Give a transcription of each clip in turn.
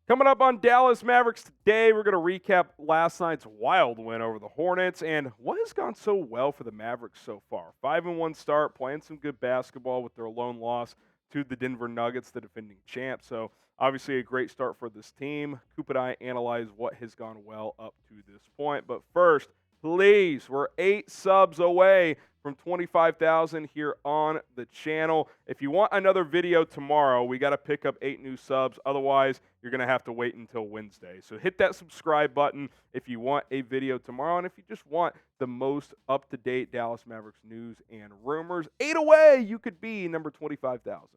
Coming up on Dallas Mavericks today, we're going to recap last night's wild win over the Hornets and what has gone so well for the Mavericks so far. 5-1 start, playing some good basketball with their lone loss to the Denver Nuggets, the defending champ. So obviously a great start for this team. Coop and I analyze what has gone well up to this point. But first, please, we're 8 subs away from 25,000 here on the channel. If you want another video tomorrow, we got to pick up 8 new subs. Otherwise, you're going to have to wait until Wednesday. So hit that subscribe button if you want a video tomorrow. And if you just want the most up-to-date Dallas Mavericks news and rumors, 8 away, you could be number 25,000.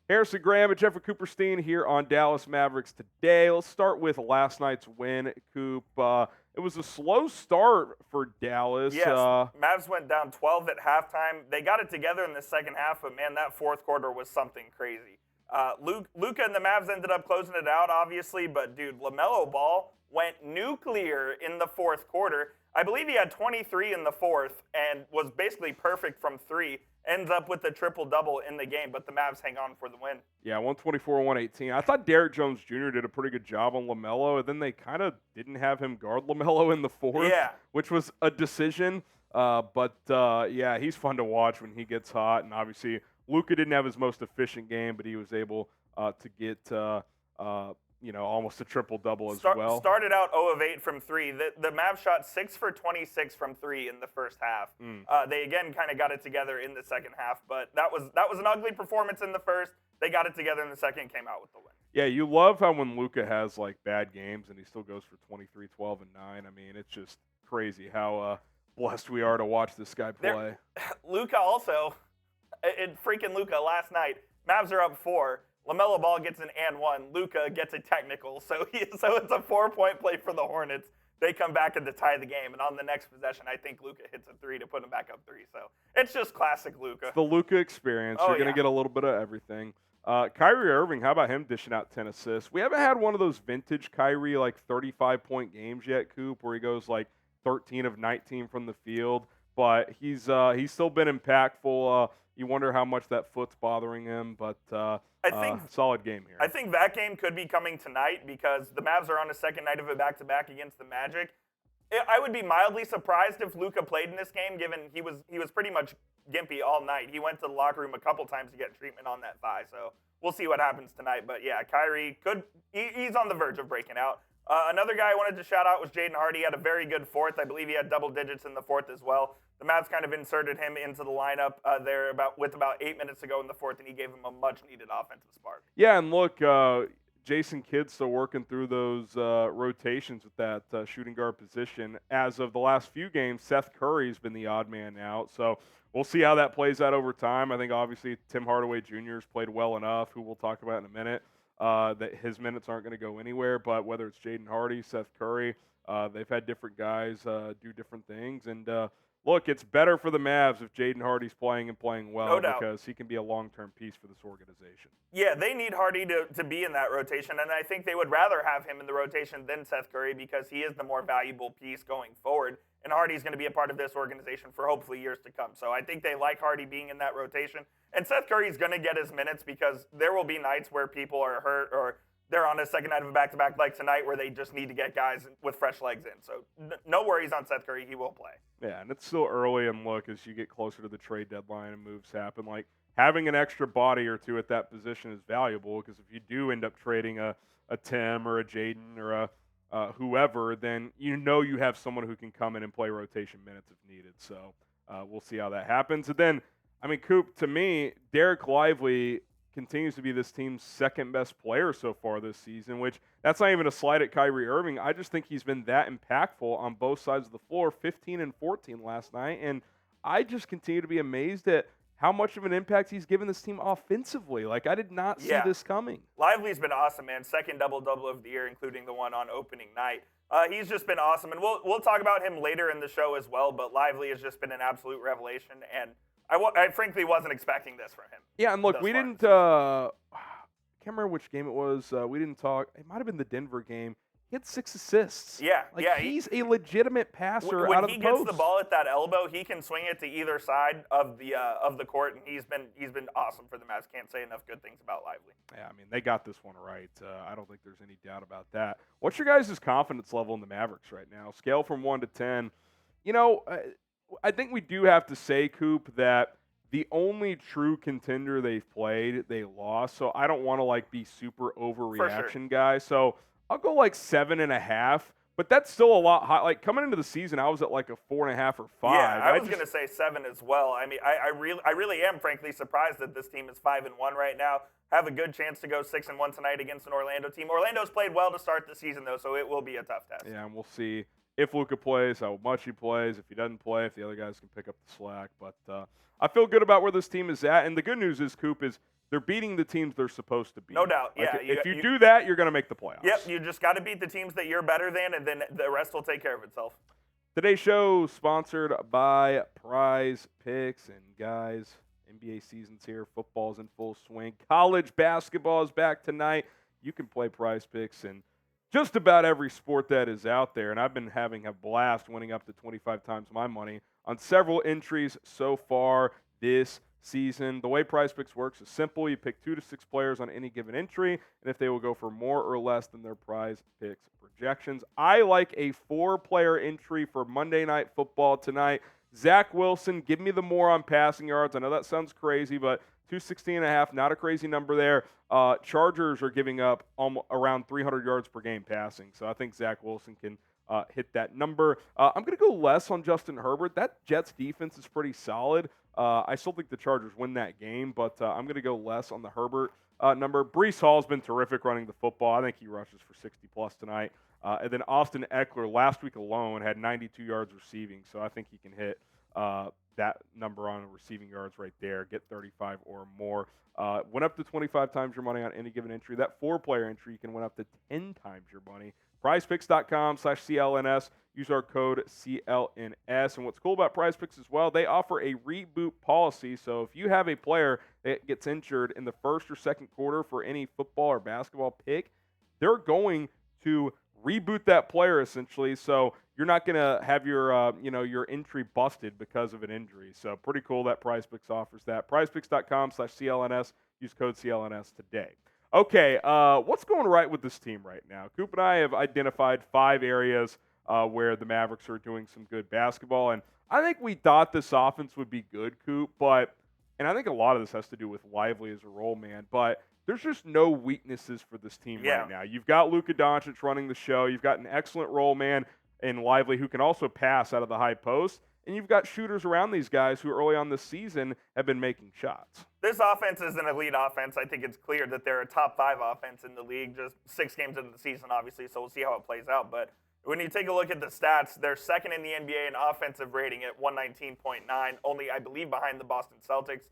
Harrison Graham and Jeffrey Cooperstein here on Dallas Mavericks today. Let's start with last night's win, Coop. It was a slow start for Dallas. Yes, Mavs went down 12 at halftime. They got it together in the second half, but, man, that fourth quarter was something crazy. Luka and the Mavs ended up closing it out, obviously, but, dude, LaMelo Ball went nuclear in the fourth quarter. I believe he had 23 in the fourth and was basically perfect from 3. Ends up with a triple-double in the game, but the Mavs hang on for the win. Yeah, 124-118. I thought Dereck Jones Jr. did a pretty good job on LaMelo, and then they kind of didn't have him guard LaMelo in the fourth, which was a decision. Yeah, he's fun to watch when he gets hot, and obviously Luka didn't have his most efficient game, but he was able to get almost a triple-double as well. Started out 0 of 8 from 3. The Mavs shot 6 for 26 from 3 in the first half. They again kind of got it together in the second half, but that was an ugly performance in the first. They got it together in the second, came out with the win. Yeah, you love how when Luka has like bad games and he still goes for 23, 12, and 9. I mean, it's just crazy how blessed we are to watch this guy play. Luka also, freaking Luka last night, Mavs are up 4. LaMelo Ball gets an and 1. Luka gets a technical. So it's a 4-point play for the Hornets. They come back and to tie the game. And on the next possession, I think Luka hits a 3 to put him back up 3. So it's just classic Luka. The Luka experience. You're going to get a little bit of everything. Kyrie Irving, how about him dishing out 10 assists? We haven't had one of those vintage Kyrie, like 35-point games yet, Coop, where he goes like 13 of 19 from the field. But he's still been impactful. You wonder how much that foot's bothering him, but I think solid game here. I think that game could be coming tonight because the Mavs are on a second night of a back-to-back against the Magic. I would be mildly surprised if Luka played in this game, given he was pretty much gimpy all night. He went to the locker room a couple times to get treatment on that thigh, so we'll see what happens tonight. But yeah, Kyrie he's on the verge of breaking out. Another guy I wanted to shout out was Jaden Hardy. He had a very good fourth. I believe he had double digits in the fourth as well. The Mavs kind of inserted him into the lineup with about 8 minutes to go in the fourth, and he gave him a much-needed offensive spark. Yeah, and look, Jason Kidd's still working through those rotations with that shooting guard position. As of the last few games, Seth Curry's been the odd man out. So we'll see how that plays out over time. I think obviously Tim Hardaway Jr. has played well enough, who we'll talk about in a minute, that his minutes aren't going to go anywhere. But whether it's Jaden Hardy, Seth Curry, they've had different guys do different things. And look, it's better for the Mavs if Jaden Hardy's playing and playing well, no doubt, because he can be a long-term piece for this organization. Yeah, they need Hardy to be in that rotation, and I think they would rather have him in the rotation than Seth Curry because he is the more valuable piece going forward, and Hardy's going to be a part of this organization for hopefully years to come. So I think they like Hardy being in that rotation, and Seth Curry's going to get his minutes because there will be nights where people are hurt or they're on a second night of a back-to-back like tonight where they just need to get guys with fresh legs in. So no worries on Seth Curry. He will play. Yeah, and it's still early, and look, as you get closer to the trade deadline and moves happen, like having an extra body or two at that position is valuable because if you do end up trading a Tim or a Jaden or a whoever, then you know you have someone who can come in and play rotation minutes if needed. So we'll see how that happens. And then, I mean, Coop, to me, Dereck Lively continues to be this team's second best player so far this season, which that's not even a slight at Kyrie Irving. I just think he's been that impactful on both sides of the floor, 15 and 14 last night. And I just continue to be amazed at how much of an impact he's given this team offensively. Like, I did not see this coming. Lively's been awesome, man. Second double-double of the year, including the one on opening night. He's just been awesome. And we'll talk about him later in the show as well, but Lively has just been an absolute revelation, and I frankly wasn't expecting this from him. Yeah, and look, we didn't I can't remember which game it was. We didn't talk. It might have been the Denver game. He had 6 assists. Yeah, Like, yeah. he's a legitimate passer When out of he the gets post. the ball at that elbow, he can swing it to either side of the court, and he's been awesome for the Mavs. Can't say enough good things about Lively. Yeah, I mean, they got this one right. I don't think there's any doubt about that. What's your guys' confidence level in the Mavericks right now? Scale from 1 to 10. You know, I think we do have to say, Coop, that the only true contender they've played, they lost. So I don't want to, like, be super overreaction guy. So I'll go, like, 7.5. But that's still a lot high. Like, coming into the season, I was at, like, a 4.5 or 5. Yeah, I was going to say 7 as well. I mean, I really am, frankly, surprised that this team is 5-1 right now. Have a good chance to go 6-1 tonight against an Orlando team. Orlando's played well to start the season, though, so it will be a tough test. Yeah, and we'll see if Luka plays, how much he plays, if he doesn't play, if the other guys can pick up the slack. But I feel good about where this team is at. And the good news is, Coop, is they're beating the teams they're supposed to beat. No doubt, like, yeah. If you do that, you're going to make the playoffs. Yep, you just got to beat the teams that you're better than, and then the rest will take care of itself. Today's show sponsored by Prize Picks. And guys, NBA season's here. Football's in full swing. College basketball is back tonight. You can play Prize Picks and just about every sport that is out there, and I've been having a blast winning up to 25 times my money on several entries so far this season. The way Prize Picks works is simple. You pick 2 to 6 players on any given entry, and if they will go for more or less than their Prize Picks projections. I like a 4-player entry for Monday Night Football tonight. Zach Wilson, give me the more on passing yards. I know that sounds crazy, but 216.5, not a crazy number there. Chargers are giving up around 300 yards per game passing, so I think Zach Wilson can hit that number. I'm going to go less on Justin Herbert. That Jets defense is pretty solid. I still think the Chargers win that game, but I'm going to go less on the Herbert number. Breece Hall's been terrific running the football. I think he rushes for 60-plus tonight. And then Austin Eckler, last week alone, had 92 yards receiving, so I think he can hit that number on receiving yards right there, get 35 or more. Went up to 25 times your money on any given entry. That 4-player entry, you can win up to 10 times your money. PrizePicks.com/CLNS. Use our code CLNS. And what's cool about PrizePicks as well, they offer a reboot policy. So if you have a player that gets injured in the first or second quarter for any football or basketball pick, they're going to reboot that player essentially. So you're not going to have your entry busted because of an injury. So pretty cool that PrizePicks offers that. PrizePicks.com/CLNS. Use code CLNS today. Okay, what's going right with this team right now? Coop and I have identified 5 areas where the Mavericks are doing some good basketball, and I think we thought this offense would be good, Coop, and I think a lot of this has to do with Lively as a role man, but there's just no weaknesses for this team right now. You've got Luka Doncic running the show. You've got an excellent role man in Lively who can also pass out of the high post. And you've got shooters around these guys who early on this season have been making shots. This offense is an elite offense. I think it's clear that they're a top 5 offense in the league, just 6 games into the season, obviously, so we'll see how it plays out. But when you take a look at the stats, they're second in the NBA in offensive rating at 119.9, only, I believe, behind the Boston Celtics.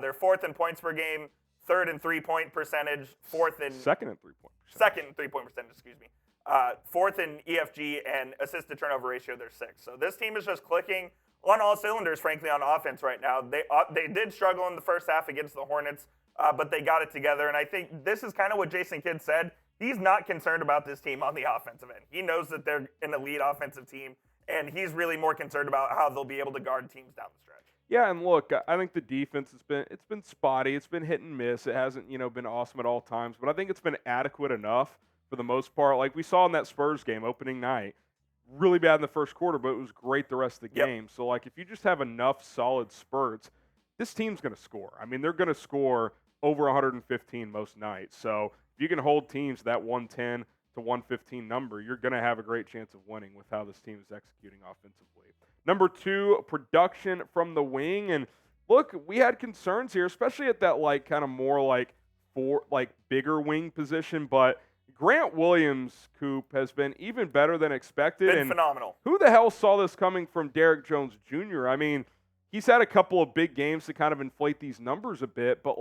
They're 4th in points per game, 3rd in three-point percentage, 4th in... Second in three-point percentage. Second in three-point percentage, excuse me. 4th in EFG, and assist-to-turnover ratio, they're 6th. So this team is just clicking on all cylinders, frankly, on offense right now. They did struggle in the first half against the Hornets, but they got it together. And I think this is kind of what Jason Kidd said. He's not concerned about this team on the offensive end. He knows that they're an elite offensive team, and he's really more concerned about how they'll be able to guard teams down the stretch. Yeah, and look, I think the defense it's been spotty. It's been hit and miss. It hasn't, been awesome at all times, but I think it's been adequate enough for the most part. Like we saw in that Spurs game opening night. Really bad in the first quarter, but it was great the rest of the game. So, like, if you just have enough solid spurts, this team's going to score. I mean, they're going to score over 115 most nights. So, if you can hold teams to that 110 to 115 number, you're going to have a great chance of winning with how this team is executing offensively. Number 2, production from the wing. And, look, we had concerns here, especially at that, like, kind of more, bigger wing position, but Grant Williams, Coop, has been even better than expected. Been phenomenal. Who the hell saw this coming from Dereck Jones Jr.? I mean, he's had a couple of big games to kind of inflate these numbers a bit, but,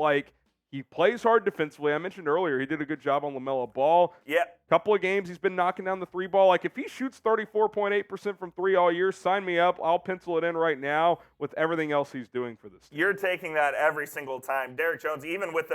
he plays hard defensively. I mentioned earlier he did a good job on LaMelo Ball. Yep. Couple of games he's been knocking down the 3 ball. Like, if he shoots 34.8% from 3 all year, sign me up. I'll pencil it in right now with everything else he's doing for this team. You're taking that every single time. Dereck Jones, even with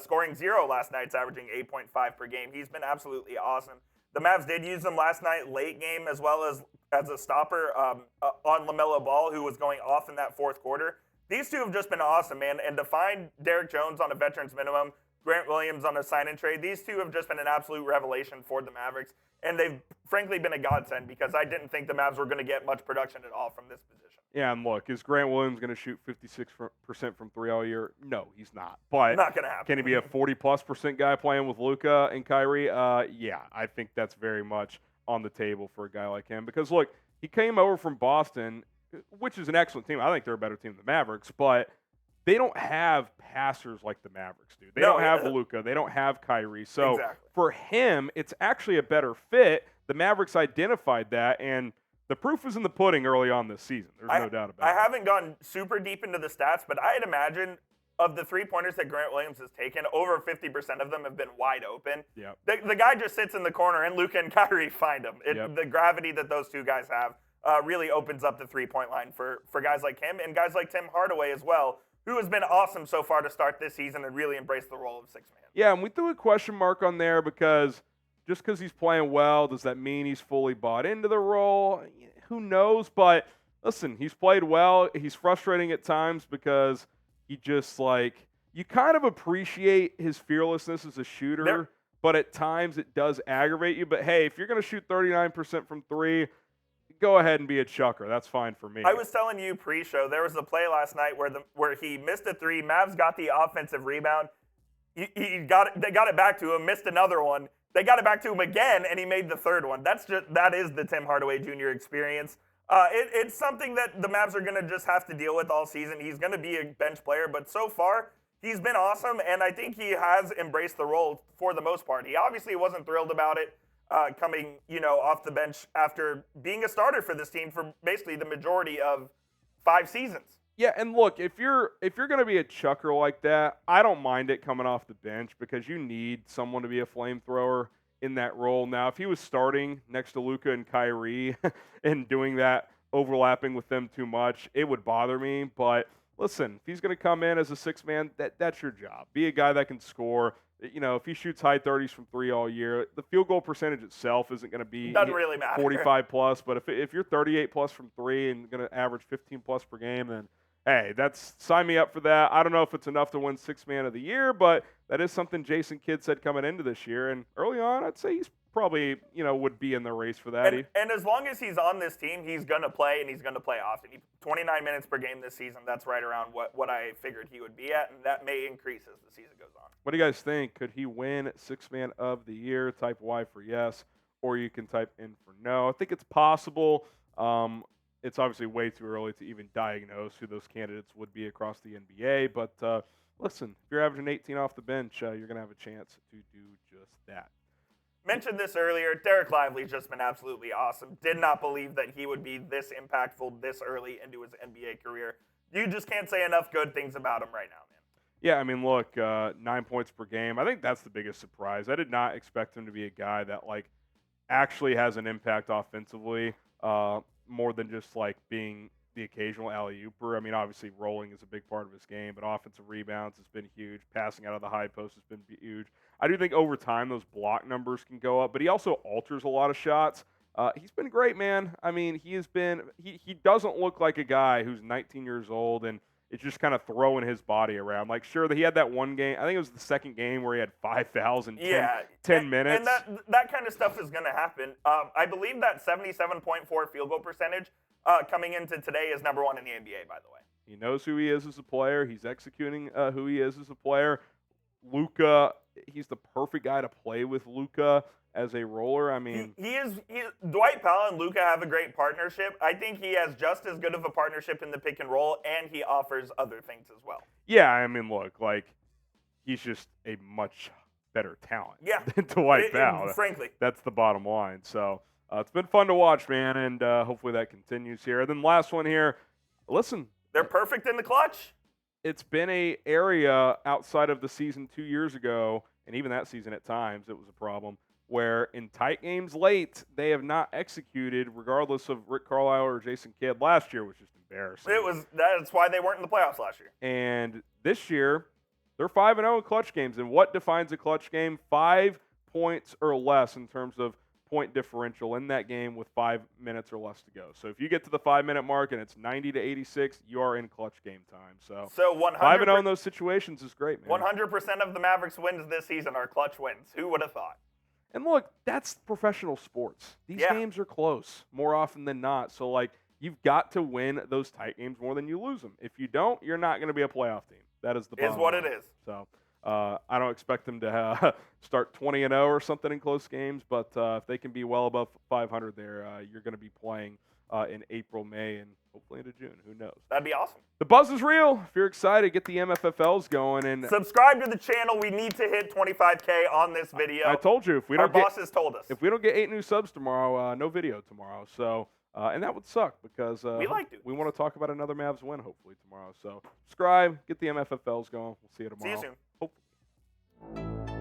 scoring 0 last night, is averaging 8.5 per game. He's been absolutely awesome. The Mavs did use him last night, late game, as well as a stopper on LaMelo Ball, who was going off in that fourth quarter. These two have just been awesome, man. And to find Derrick Jones on a veteran's minimum, Grant Williams on a sign-and-trade, these two have just been an absolute revelation for the Mavericks. And they've frankly been a godsend because I didn't think the Mavs were going to get much production at all from this position. Yeah, and look, is Grant Williams going to shoot 56% from three all year? No, he's not. But not going to happen. Can he be a 40+% guy playing with Luka and Kyrie? Yeah, I think that's very much on the table for a guy like him. Because, look, he came over from Boston, which is an excellent team. I think they're a better team than the Mavericks, but they don't have passers like the Mavericks do. They don't have Luka. They don't have Kyrie. So for him, it's actually a better fit. The Mavericks identified that, and the proof is in the pudding early on this season. There's no doubt about it. I haven't gone super deep into the stats, but I'd imagine of the three-pointers that Grant Williams has taken, over 50% of them have been wide open. Yep. The guy just sits in the corner, and Luka and Kyrie find him. The gravity that those two guys have really opens up the three-point line for guys like him and guys like Tim Hardaway as well, who has been awesome so far to start this season and really embrace the role of six-man. Yeah, and we threw a question mark on there because just because he's playing well, does that mean he's fully bought into the role? Who knows? But listen, he's played well. He's frustrating at times because he just you kind of appreciate his fearlessness as a shooter, but at times it does aggravate you. But hey, if you're going to shoot 39% from three, go ahead and be a chucker. That's fine for me. I was telling you pre-show, there was a play last night where he missed a three. Mavs got the offensive rebound. They got it back to him, missed another one. They got it back to him again, and he made the third one. That is the Tim Hardaway Jr. experience. It's something that the Mavs are going to just have to deal with all season. He's going to be a bench player, but so far, he's been awesome, and I think he has embraced the role for the most part. He obviously wasn't thrilled about it coming, off the bench after being a starter for this team for basically the majority of 5 seasons. Yeah, and look, if you're going to be a chucker like that, I don't mind it coming off the bench because you need someone to be a flamethrower in that role. Now, if he was starting next to Luka and Kyrie and doing that, overlapping with them too much, it would bother me. But listen, if he's going to come in as a six-man, that's your job. Be a guy that can score. If he shoots high 30s from three all year, the field goal percentage itself isn't going to be doesn't really matter. 45 plus. But if you're 38 plus from three and going to average 15 plus per game, then hey, sign me up for that. I don't know if it's enough to win six-man of the year, but that is something Jason Kidd said coming into this year. And early on, I'd say he's probably, would be in the race for that. And as long as he's on this team, he's going to play, and he's going to play often. 29 minutes per game this season, that's right around what I figured he would be at, and that may increase as the season goes on. What do you guys think? Could he win six-man of the year? Type Y for yes, or you can type in for no. I think it's possible. It's obviously way too early to even diagnose who those candidates would be across the NBA. But listen, if you're averaging 18 off the bench, you're going to have a chance to do just that. Mentioned this earlier. Dereck Lively's just been absolutely awesome. Did not believe that he would be this impactful this early into his NBA career. You just can't say enough good things about him right now, man. Yeah, I mean, look, 9 points per game. I think that's the biggest surprise. I did not expect him to be a guy that, actually has an impact offensively. More than just being the occasional alley-ooper. I mean, obviously rolling is a big part of his game, but offensive rebounds has been huge. Passing out of the high post has been huge. I do think over time those block numbers can go up, but he also alters a lot of shots. He's been great, man. I mean, he doesn't look like a guy who's 19 years old and it's just kind of throwing his body around. Sure, that he had that one game. I think it was the second game where he had 5,000 10 minutes. And that kind of stuff is going to happen. I believe that 77.4 field goal percentage coming into today is number 1 in the NBA, by the way. He knows who he is as a player. He's executing who he is as a player. Luka, he's the perfect guy to play with Luka as a roller. I mean, Dwight Powell and Luka have a great partnership. I think he has just as good of a partnership in the pick and roll, and he offers other things as well. Yeah, I mean, look, he's just a much better talent than Dwight Powell. Frankly. That's the bottom line. So it's been fun to watch, man, and hopefully that continues here. And then last one here, listen. They're perfect in the clutch. It's been a area outside of the season 2 years ago, and even that season at times it was a problem, where in tight games late, they have not executed, regardless of Rick Carlisle or Jason Kidd. Last year was just embarrassing. That's why they weren't in the playoffs last year. And this year, they're 5-0 in clutch games. And what defines a clutch game? 5 points or less in terms of point differential in that game with 5 minutes or less to go. So if you get to the 5-minute mark and it's 90-86, you are in clutch game time. So 5-0 in those situations is great, man. 100% of the Mavericks wins this season are clutch wins. Who would have thought? And look, that's professional sports. These games are close more often than not. So, like, you've got to win those tight games more than you lose them. If you don't, you're not going to be a playoff team. That is the bottom line. It is. So I don't expect them to start 20-0 or something in close games, but if they can be well above 500 there, you're going to be playing in April, May, and hopefully into June. Who knows? That'd be awesome. The buzz is real. If you're excited, get the MFFLs going. And subscribe to the channel. We need to hit 25K on this video. I told you, if we don't Our bosses told us. If we don't get 8 new subs tomorrow, no video tomorrow. So, and that would suck because we want to talk about another Mavs win hopefully tomorrow. So subscribe, get the MFFLs going. We'll see you tomorrow. See you soon. Hopefully.